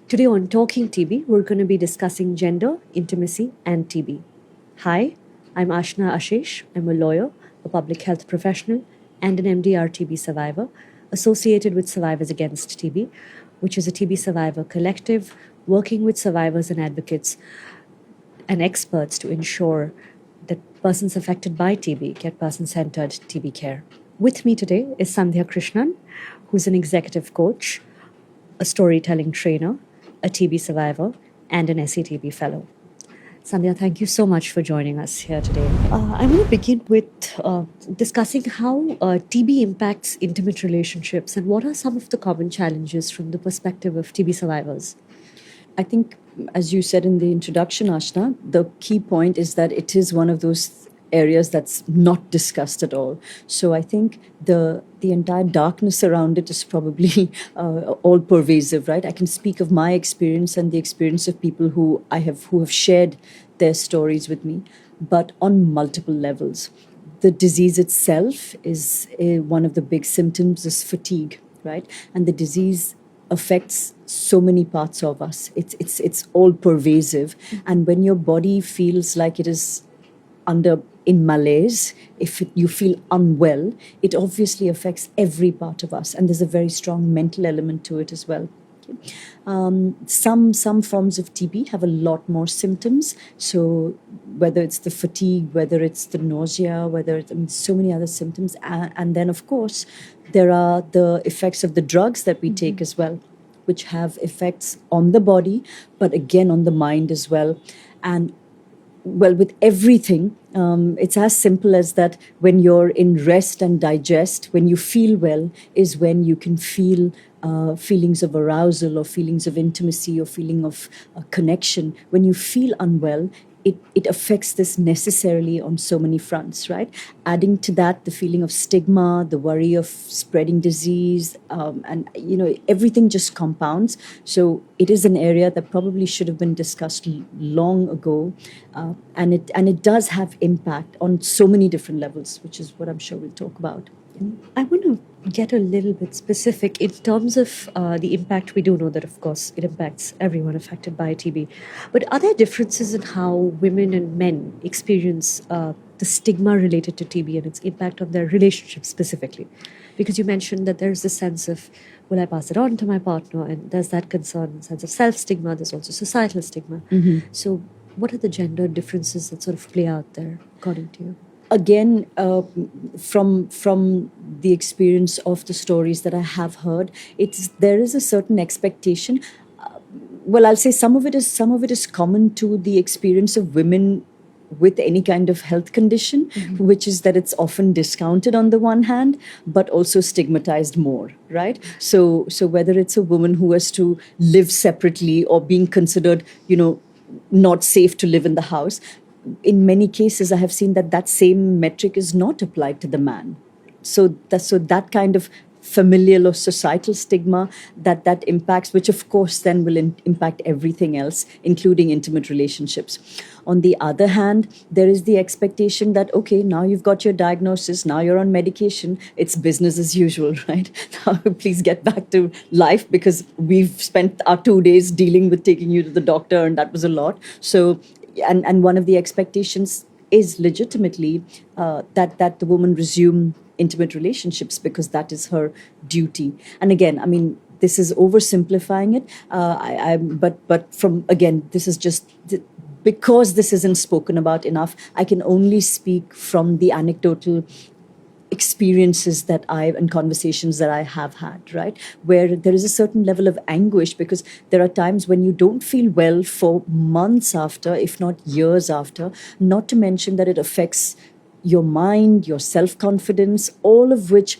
Today on Talking TB, we're going to be discussing gender, intimacy, and TB. Hi, I'm Ashna Ashish. I'm a lawyer, a public health professional, and an MDR TB survivor associated with Survivors Against TB, which is a TB survivor collective working with survivors and advocates and experts to ensure that persons affected by TB get person-centered TB care. With me today is Sandhya Krishnan, who's an executive coach, a storytelling trainer, a TB survivor, and an SATB fellow. Sandhya, thank you so much for joining us here today. I want to begin with discussing how TB impacts intimate relationships and what are some of the common challenges from the perspective of TB survivors. I think, as you said in the introduction, Ashna, the key point is that it is one of those areas that's not discussed at all. So I think the entire darkness around it is probably all pervasive, right? I can speak of my experience and the experience of people who have shared their stories with me, but on multiple levels. The disease itself is one of the big symptoms is fatigue, right? And the disease affects so many parts of us. It's all pervasive, and when your body feels like it is in malaise, if you feel unwell, it obviously affects every part of us, and there's a very strong mental element to it as well. Some forms of TB have a lot more symptoms. So whether it's the fatigue, whether it's the nausea, so many other symptoms, and then of course there are the effects of the drugs that we take as well, which have effects on the body, but again on the mind as well. And well, with everything, it's as simple as that when you're in rest and digest, when you feel well, is when you can feel feelings of arousal or feelings of intimacy or feeling of connection. When you feel unwell, it affects this necessarily on so many fronts, right? Adding to that the feeling of stigma, the worry of spreading disease, and everything just compounds. So it is an area that probably should have been discussed long ago, and it does have impact on so many different levels, which is what I'm sure we'll talk about. I want to get a little bit specific in terms of the impact. We do know that, of course, it impacts everyone affected by TB. But are there differences in how women and men experience the stigma related to TB and its impact on their relationships specifically? Because you mentioned that there's this sense of, will I pass it on to my partner? And there's that concern, sense of self-stigma. There's also societal stigma. Mm-hmm. So what are the gender differences that sort of play out there, according to you? Again, from the experience of the stories that I have heard, there is a certain expectation. Well, I'll say some of it is common to the experience of women with any kind of health condition, which is that it's often discounted on the one hand, but also stigmatized more, right? So whether it's a woman who has to live separately or being considered, not safe to live in the house, in many cases, I have seen that same metric is not applied to the man. So that kind of familial or societal stigma that impacts, which of course then will impact everything else, including intimate relationships. On the other hand, there is the expectation that, okay, now you've got your diagnosis, now you're on medication, it's business as usual, right? Now please get back to life because we've spent our 2 days dealing with taking you to the doctor and that was a lot. So and one of the expectations is legitimately that the woman resume intimate relationships because that is her duty. And again, I mean, this is oversimplifying it. But from again, this is just because this isn't spoken about enough. I can only speak from the anecdotal experiences and conversations that I have had, right? Where there is a certain level of anguish because there are times when you don't feel well for months after, if not years after, not to mention that it affects your mind, your self-confidence, all of which,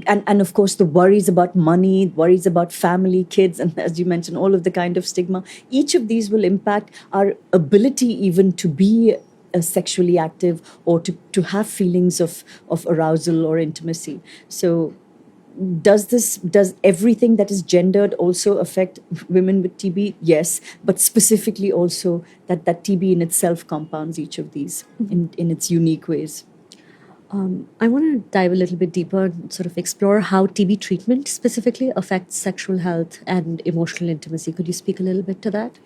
and of course the worries about money, worries about family, kids, and as you mentioned, all of the kind of stigma, each of these will impact our ability even to be sexually active or to have feelings of arousal or intimacy. So does everything that is gendered also affect women with TB? Yes, but specifically also that TB in itself compounds each of these in its unique ways. I want to dive a little bit deeper and sort of explore how TB treatment specifically affects sexual health and emotional intimacy. Could you speak a little bit to that?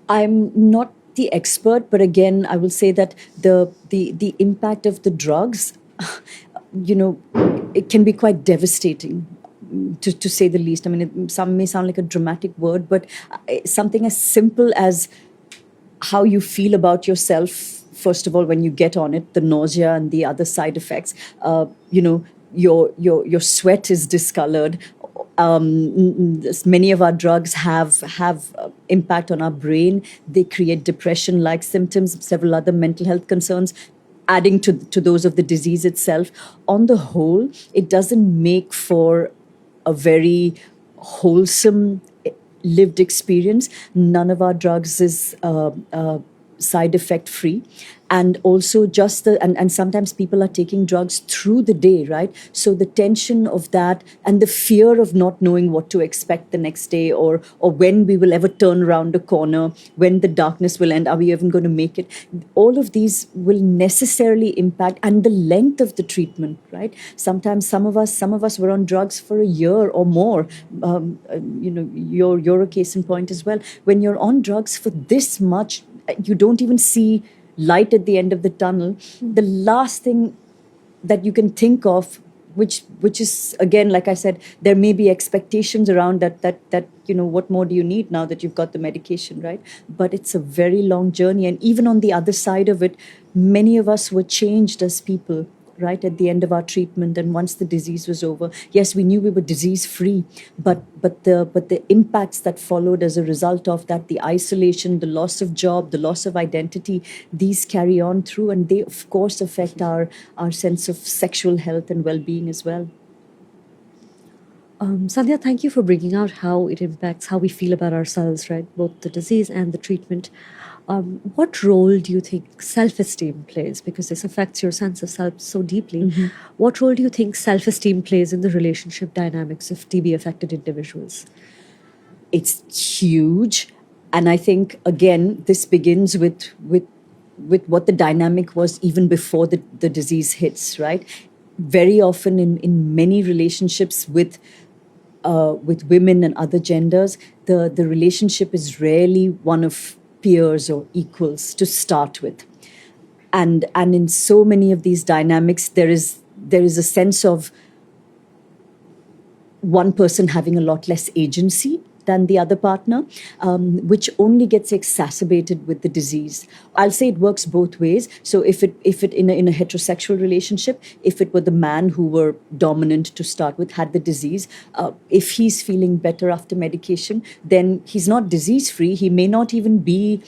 I'm not the expert, but again, I will say that the impact of the drugs, you know, it can be quite devastating. To say the least. I mean, some may sound like a dramatic word, but something as simple as how you feel about yourself, first of all, when you get on it, the nausea and the other side effects, your sweat is discolored. Many of our drugs have impact on our brain. They create depression like symptoms, several other mental health concerns, adding to those of the disease itself. On the whole, it doesn't make for a very wholesome lived experience. None of our drugs is side effect free, and also just and sometimes people are taking drugs through the day, right? So the tension of that and the fear of not knowing what to expect the next day, or when we will ever turn around a corner, when the darkness will end, are we even going to make it? All of these will necessarily impact, and the length of the treatment, right? Sometimes some of us were on drugs for a year or more. You're a case in point as well. When you're on drugs for this much, you don't even see light at the end of the tunnel. The last thing that you can think of, which is, again, like I said, there may be expectations around that what more do you need now that you've got the medication, right? But it's a very long journey, and even on the other side of it, many of us were changed as people, right, at the end of our treatment. And once the disease was over, yes, we knew we were disease free, but the impacts that followed as a result of that, the isolation, the loss of job, the loss of identity, these carry on through, and they of course affect our sense of sexual health and well-being as well. Sandhya, thank you for bringing out how it impacts how we feel about ourselves, right? Both the disease and the treatment. What role do you think self-esteem plays? Because this affects your sense of self so deeply. What role do you think self-esteem plays in the relationship dynamics of TB-affected individuals? It's huge, and I think again this begins with what the dynamic was even before the disease hits, right? Very often in many relationships with women and other genders, the relationship is rarely one of peers or equals to start with, and in so many of these dynamics, there is a sense of one person having a lot less agency than the other partner, which only gets exacerbated with the disease. I'll say it works both ways. So if it in a heterosexual relationship, if it were the man who were dominant to start with, had the disease, if he's feeling better after medication, then he's not disease free. He may not even be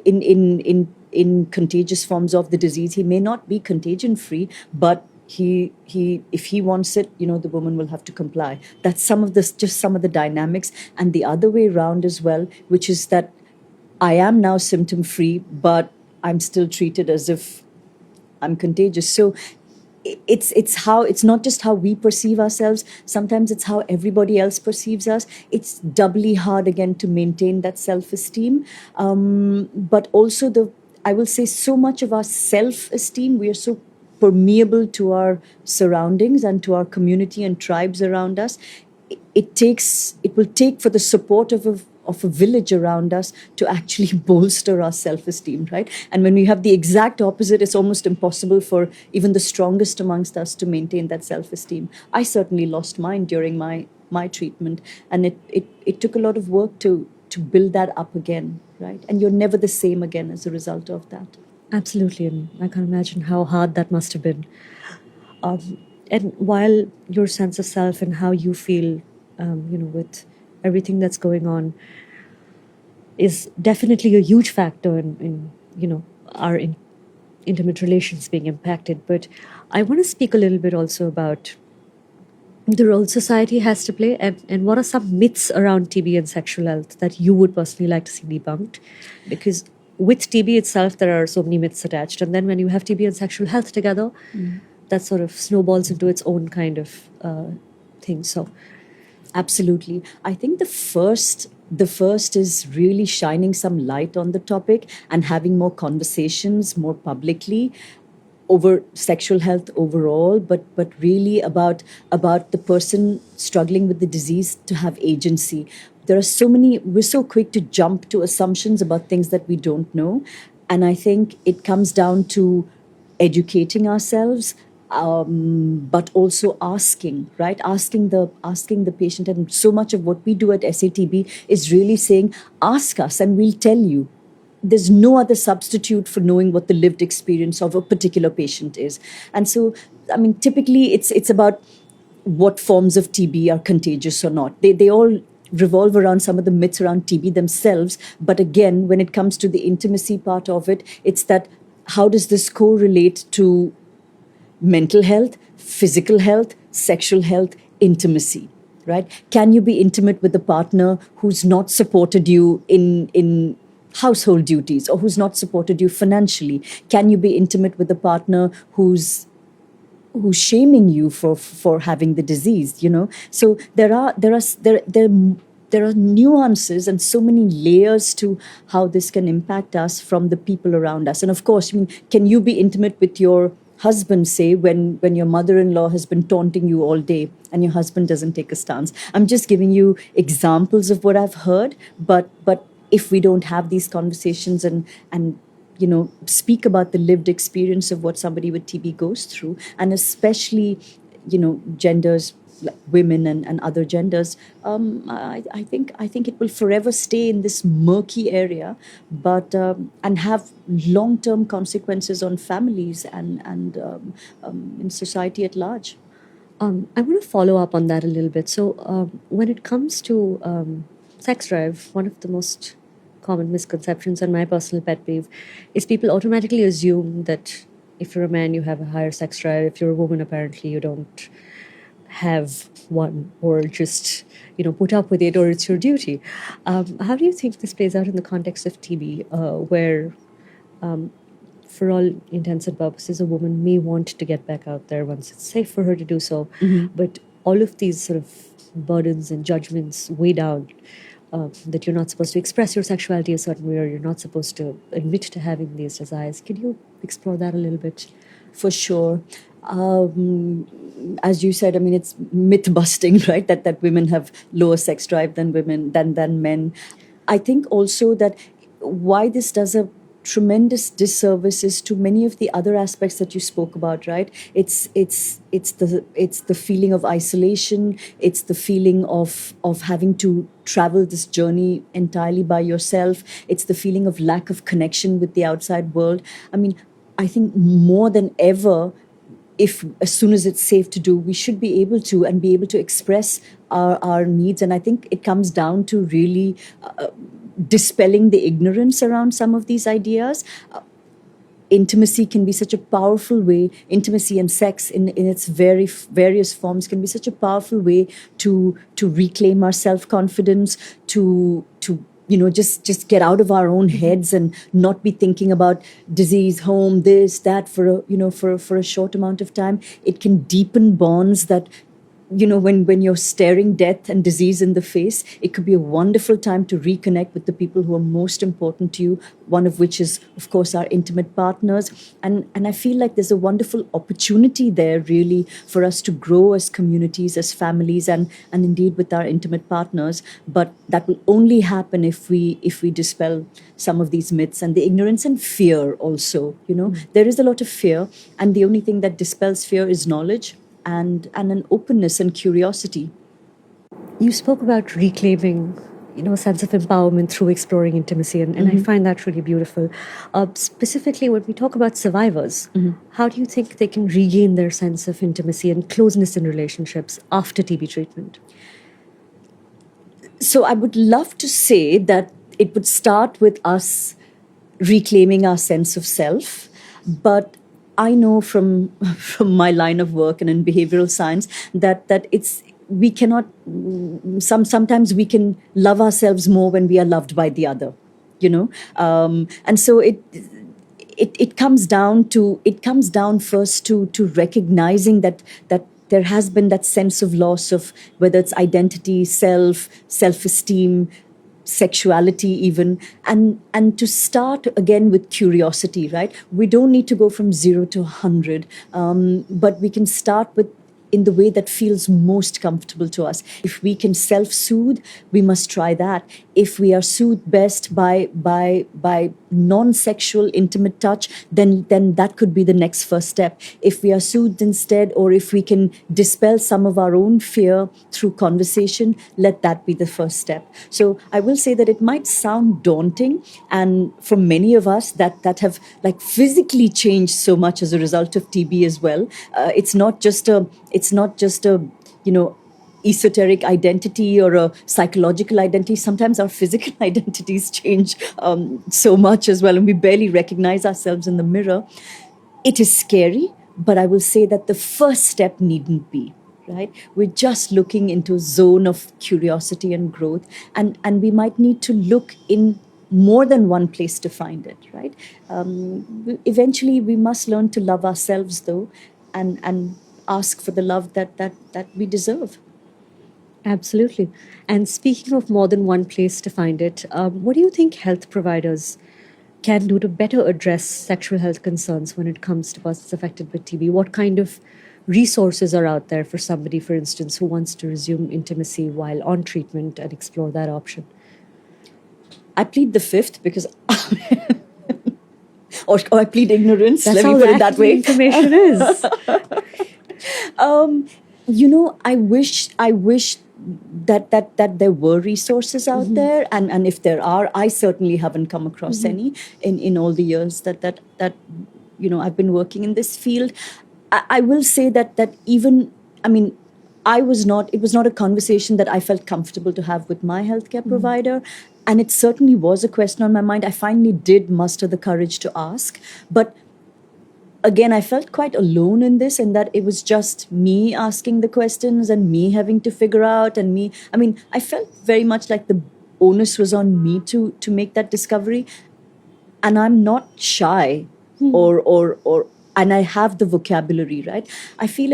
in contagious forms of the disease. He may not be contagion free, but he if he wants it, the woman will have to comply. That's some of the dynamics. And the other way around as well, which is that I am now symptom free, but I'm still treated as if I'm contagious. So it's not just how we perceive ourselves. Sometimes it's how everybody else perceives us. It's doubly hard again to maintain that self-esteem. But also I will say, so much of our self-esteem, we are so permeable to our surroundings and to our community and tribes around us. It will take for the support of a village around us to actually bolster our self-esteem, right? And when we have the exact opposite, it's almost impossible for even the strongest amongst us to maintain that self-esteem. I certainly lost mine during my treatment, and it took a lot of work to build that up again, right? And you're never the same again as a result of that. Absolutely, and I can imagine how hard that must have been. And while your sense of self and how you feel, with everything that's going on, is definitely a huge factor in our intimate relations being impacted. But I want to speak a little bit also about the role society has to play, and what are some myths around TB and sexual health that you would personally like to see debunked? Because with TB itself, there are so many myths attached. And then when you have TB and sexual health together, that sort of snowballs into its own kind of thing. So, absolutely. I think the first is really shining some light on the topic and having more conversations more publicly. over sexual health overall, but really about the person struggling with the disease to have agency. There are so many. We're so quick to jump to assumptions about things that we don't know, and I think it comes down to educating ourselves, but also asking, right? Asking the patient, and so much of what we do at SATB is really saying, ask us, and we'll tell you. There's no other substitute for knowing what the lived experience of a particular patient is. And so, I mean, typically it's about what forms of TB are contagious or not. They all revolve around some of the myths around TB themselves. But again, when it comes to the intimacy part of it, it's that how does this correlate to mental health, physical health, sexual health, intimacy, right? Can you be intimate with a partner who's not supported you in household duties, or who's not supported you financially? Can you be intimate with a partner who's shaming you for having the disease? So there are nuances and so many layers to how this can impact us from the people around us. And of course, I mean, can you be intimate with your husband, say, when your mother-in-law has been taunting you all day and your husband doesn't take a stance? I'm just giving you examples of what I've heard, but if we don't have these conversations and speak about the lived experience of what somebody with TB goes through, and especially genders like women and other genders, I think it will forever stay in this murky area, but and have long-term consequences on families and in society at large. I want to follow up on that a little bit. So, when it comes to sex drive, one of the most common misconceptions and my personal pet peeve is people automatically assume that if you're a man, you have a higher sex drive. If you're a woman, apparently you don't have one, or just put up with it, or it's your duty. How do you think this plays out in the context of TB, where for all intents and purposes, a woman may want to get back out there once it's safe for her to do so, but all of these sort of burdens and judgments weigh down, that you're not supposed to express your sexuality a certain way, or you're not supposed to admit to having these desires. Can you explore that a little bit? For sure. As you said, I mean, it's myth busting, right? That women have lower sex drive than men. I think also that why this does a tremendous disservice is to many of the other aspects that you spoke about, right? It's the feeling of isolation. It's the feeling of having to travel this journey entirely by yourself. It's the feeling of lack of connection with the outside world. I mean, I think more than ever, if as soon as it's safe to do, we should be able to express our needs. And I think it comes down to really dispelling the ignorance around some of these ideas. Intimacy can be such a powerful way, intimacy and sex in its various forms can be such a powerful way to reclaim our self-confidence, to just get out of our own heads and not be thinking about disease, home, this, that for a short amount of time. It can deepen bonds that, when you're staring death and disease in the face, it could be a wonderful time to reconnect with the people who are most important to you, one of which is, of course, our intimate partners. And I feel like there's a wonderful opportunity there, really, for us to grow as communities, as families, and indeed with our intimate partners. But that will only happen if we dispel some of these myths and the ignorance and fear also. There is a lot of fear, and the only thing that dispels fear is knowledge and an openness and curiosity. You spoke about reclaiming, a sense of empowerment through exploring intimacy, and I find that really beautiful. Specifically, when we talk about survivors, how do you think they can regain their sense of intimacy and closeness in relationships after TB treatment? So I would love to say that it would start with us reclaiming our sense of self, but I know from my line of work and in behavioral science that we cannot. Sometimes we can love ourselves more when we are loved by the other, and so it comes down first to recognizing that there has been that sense of loss of whether it's identity, self-esteem, sexuality even, and to start again with curiosity, right? We don't need to go from 0 to 100, but we can start with in the way that feels most comfortable to us. If we can self-soothe, we must try that. If we are soothed best by non-sexual intimate touch, then that could be the next first step. If we are soothed instead, or if we can dispel some of our own fear through conversation, let that be the first step. So I will say that it might sound daunting, and for many of us that have like physically changed so much as a result of TB as well. It's not just a you know esoteric identity or a psychological identity. Sometimes our physical identities change so much as well, and we barely recognize ourselves in the mirror. It is scary, but I will say that the first step needn't be. Right? We're just looking into a zone of curiosity and growth, and we might need to look in more than one place to find it. Right? Eventually, we must learn to love ourselves, though, and ask for the love that we deserve. Absolutely. And speaking of more than one place to find it, what do you think health providers can do to better address sexual health concerns when it comes to persons affected with TB? What kind of resources are out there for somebody, for instance, who wants to resume intimacy while on treatment and explore that option? I plead the fifth because, or I plead ignorance. That's Let how me put it that accurate way. information is. I wish that there were resources out there, and if there are, I certainly haven't come across any in all the years that I've been working in this field. I will say that even, I mean, it was not a conversation that I felt comfortable to have with my healthcare provider. And it certainly was a question on my mind. I finally did muster the courage to ask. But again, I felt quite alone in this, and that it was just me asking the questions and me having to figure out, and me. I mean, I felt very much like the onus was on me to make that discovery. And I'm not shy, or and I have the vocabulary, right? I feel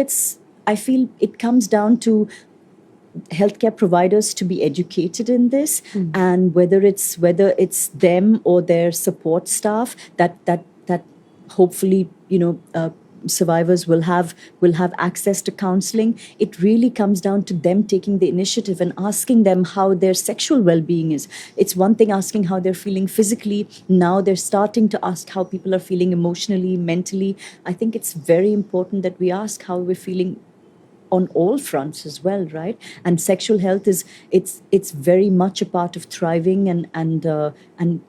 it comes down to healthcare providers to be educated in this, and whether it's them or their support staff that hopefully survivors will have access to counseling. It really comes down to them taking the initiative and asking them how their sexual well-being is. It's one thing asking how they're feeling physically. Now they're starting to ask how people are feeling emotionally, mentally. I think it's very important that we ask how we're feeling on all fronts as well, right? And sexual health it's very much a part of thriving and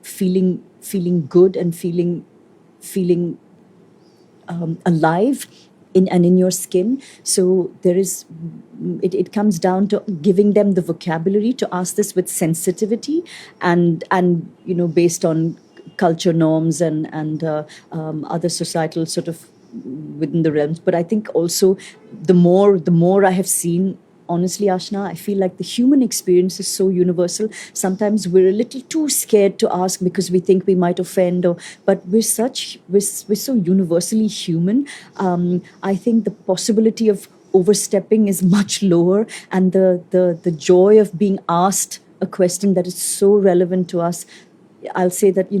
feeling good and feeling alive in your skin. So it comes down to giving them the vocabulary to ask this with sensitivity, and based on culture norms and other societal sort of within the realms. But I think also the more I have seen, honestly, Ashna, I feel like the human experience is so universal. Sometimes we're a little too scared to ask because we think we might offend, but we're so universally human. I think the possibility of overstepping is much lower, and the joy of being asked a question that is so relevant to us. I'll say that,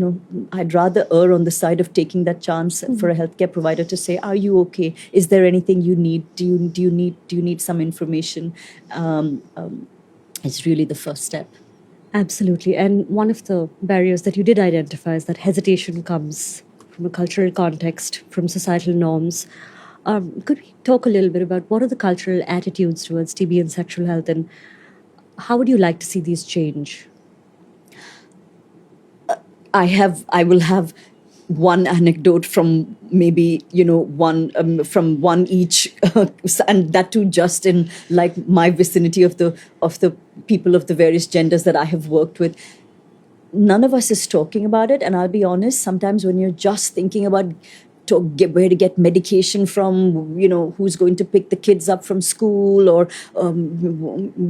I'd rather err on the side of taking that chance for a healthcare provider to say, "Are you okay? Is there anything you need? Do you need some information?" It's really the first step. Absolutely. And one of the barriers that you did identify is that hesitation comes from a cultural context, from societal norms. Could we talk a little bit about what are the cultural attitudes towards TB and sexual health, and how would you like to see these change? I will have one anecdote from maybe one from one each, and that too just in like my vicinity of the people of the various genders that I have worked with. None of us is talking about it, and I'll be honest, sometimes when you're just thinking about where to get medication from, who's going to pick the kids up from school, or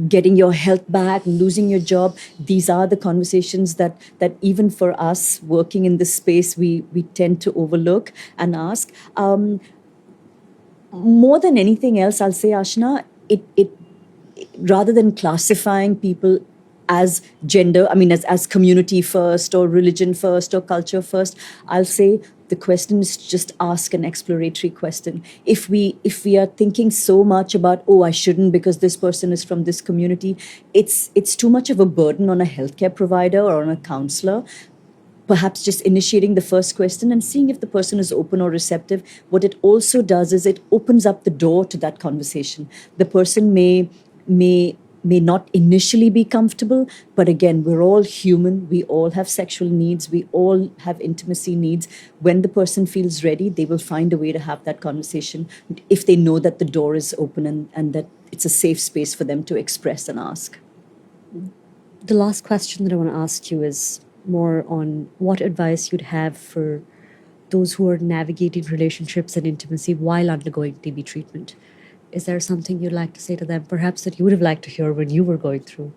getting your health back, losing your job. These are the conversations that even for us working in this space, we tend to overlook and ask. More than anything else, I'll say, Ashna, it rather than classifying people as gender, I mean, as community first or religion first or culture first, I'll say the question is just ask an exploratory question. If we are thinking so much about, oh, I shouldn't because this person is from this community, it's too much of a burden on a healthcare provider or on a counselor. Perhaps just initiating the first question and seeing if the person is open or receptive. What it also does is it opens up the door to that conversation. The person may not initially be comfortable, but again, we're all human. We all have sexual needs. We all have intimacy needs. When the person feels ready, they will find a way to have that conversation if they know that the door is open and that it's a safe space for them to express and ask. The last question that I want to ask you is more on what advice you'd have for those who are navigating relationships and intimacy while undergoing TB treatment. Is there something you'd like to say to them, perhaps that you would have liked to hear when you were going through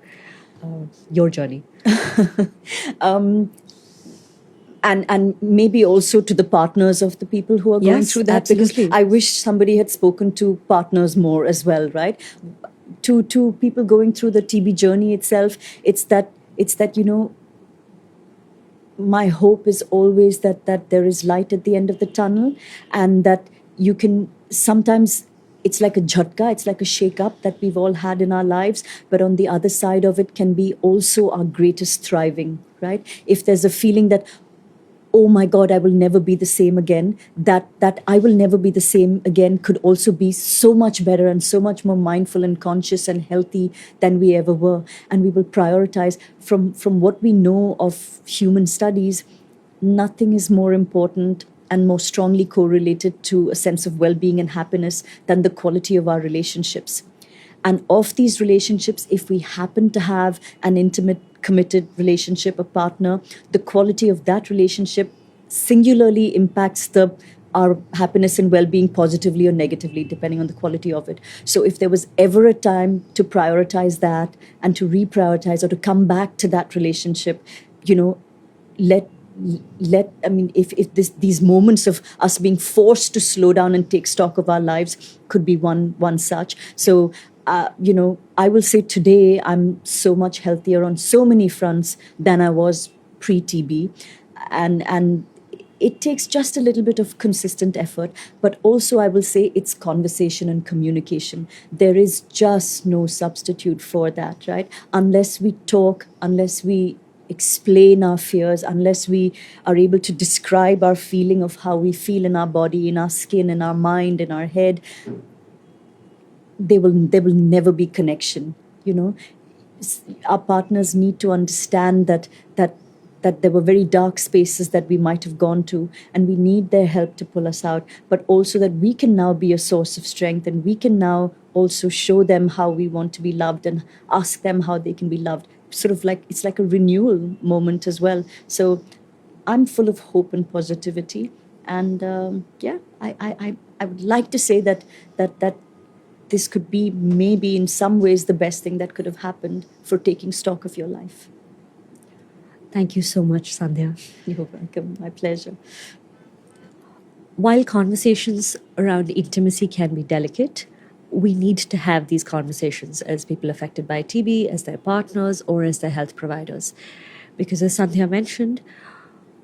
your journey? And maybe also to the partners of the people who are going Yes, through that, absolutely. because I wish somebody had spoken to partners more as well, right? To people going through the TB journey itself, it's that my hope is always that there is light at the end of the tunnel, and that you can sometimes, it's like a jhatka, it's like a shake up that we've all had in our lives, but on the other side of it can be also our greatest thriving, right? If there's a feeling that, oh my God, I will never be the same again, that I will never be the same again could also be so much better and so much more mindful and conscious and healthy than we ever were. And we will prioritize from what we know of human studies. Nothing is more important and more strongly correlated to a sense of well-being and happiness than the quality of our relationships. And of these relationships, if we happen to have an intimate, committed relationship, a partner, the quality of that relationship singularly impacts our happiness and well-being positively or negatively, depending on the quality of it. So if there was ever a time to prioritize that and to reprioritize or to come back to that relationship, if these moments of us being forced to slow down and take stock of our lives could be one such. So I will say today I'm so much healthier on so many fronts than I was pre-TB, and it takes just a little bit of consistent effort, but also I will say it's conversation and communication. There is just no substitute for that, right? Unless we talk, unless we explain our fears, unless we are able to describe our feeling of how we feel in our body, in our skin, in our mind, in our head, there will never be connection. Our partners need to understand that there were very dark spaces that we might have gone to, and we need their help to pull us out, but also that we can now be a source of strength, and we can now also show them how we want to be loved and ask them how they can be loved. Sort of like, it's like a renewal moment as well. So I'm full of hope and positivity, and I would like to say that this could be maybe in some ways the best thing that could have happened for taking stock of your life. Thank you so much, Sandhya. You're welcome. My pleasure. While conversations around intimacy can be delicate, we need to have these conversations as people affected by TB, as their partners, or as their health providers. Because as Sandhya mentioned,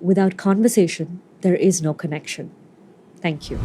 without conversation, there is no connection. Thank you.